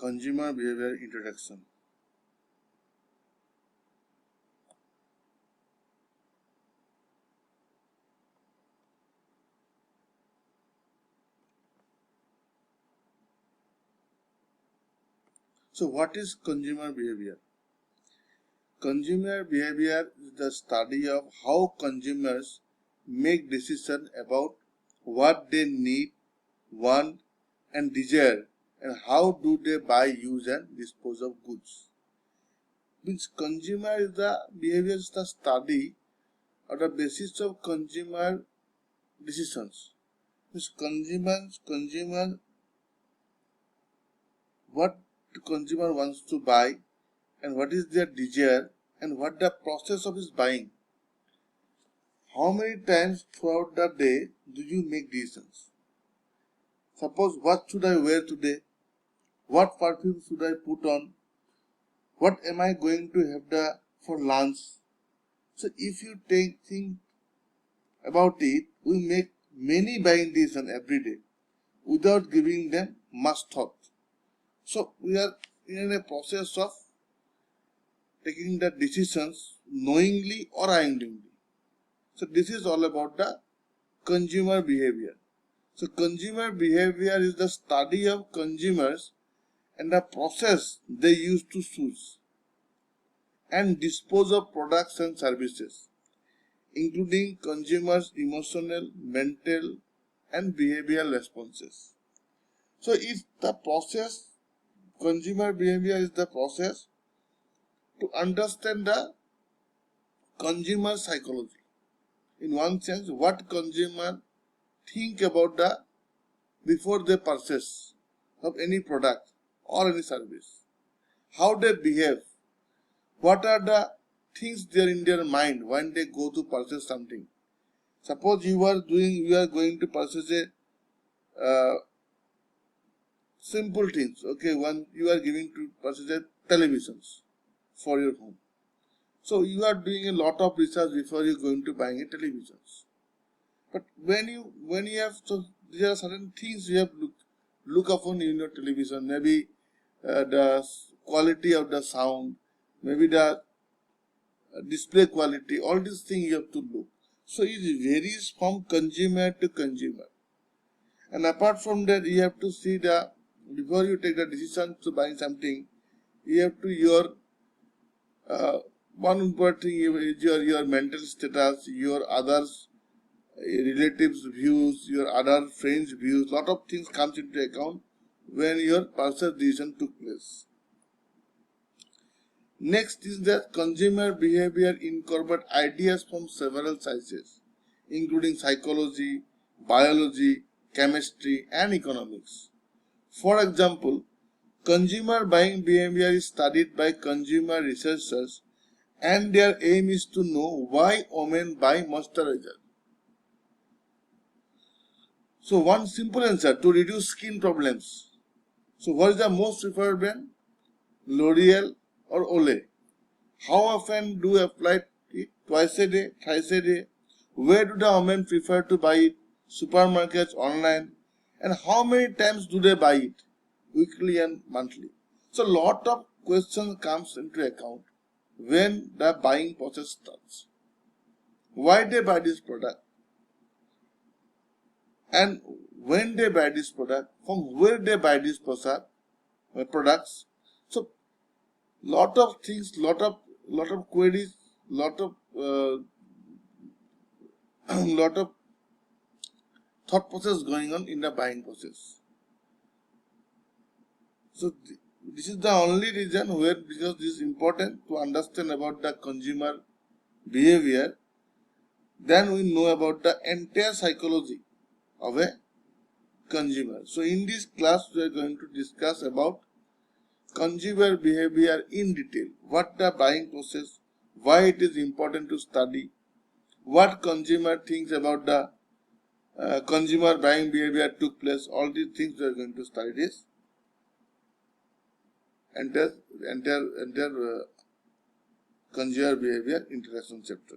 Consumer behavior introduction. So what is consumer behavior? Consumer behavior is the study of how consumers make decisions about what they need, want, and desire, and how do they buy, use, and dispose of goods. Means consumer is the behavior is the study or the basis of consumer decisions. Means consumer what the consumer wants to buy and what is their desire and what the process of his buying. How many times throughout the day do you make decisions? Suppose, what should I wear today? What perfume should I put on? What am I going to have for lunch? So if you think about it, we make many buying decisions every day without giving them much thought. So we are in a process of taking the decisions knowingly or unknowingly. So this is all about the consumer behavior. So consumer behavior is the study of consumers and the process they use to choose and dispose of products and services, including consumers' emotional, mental, and behavioral responses. So if the process, consumer behavior is the process to understand the consumer psychology. In one sense, what consumer think about before they purchase of any product or any service, how they behave, what are the things there in their mind when they go to purchase something. Suppose you are going to purchase a simple things. Okay, when you are giving to purchase a televisions for your home. So you are doing a lot of research before you going to buying a televisions. But when you have, so there are certain things you have look upon in your television. Maybe the quality of the sound, maybe the display quality. All these things you have to look. So it varies from consumer to consumer. And apart from that, you have to see before you take the decision to buy something, you have to one important thing is your mental status, your others relatives views, your other friends views. Lot of things comes into account when your purchase decision took place. Next is that consumer behavior incorporates ideas from several sciences, including psychology, biology, chemistry, and economics. For example, consumer buying behavior is studied by consumer researchers, and their aim is to know why women buy moisturizer. So one simple answer: to reduce skin problems. So what is the most preferred brand? L'Oreal or Olay. How often do you apply it? Twice a day, thrice a day. Where do the women prefer to buy it? Supermarkets, online. And how many times do they buy it? Weekly and monthly. So lot of questions comes into account when the buying process starts. Why they buy this product? And when they buy this product, from where they buy this products. So lot of things, lot of queries, lot of lot of thought process going on in the buying process. So this is the only reason where, because this is important to understand about the consumer behavior, then we know about the entire psychology of a consumer. So in this class we are going to discuss about consumer behavior in detail. What the buying process, why it is important to study, what consumer thinks about the consumer buying behavior took place. All these things we are going to study this entire consumer behavior introduction chapter.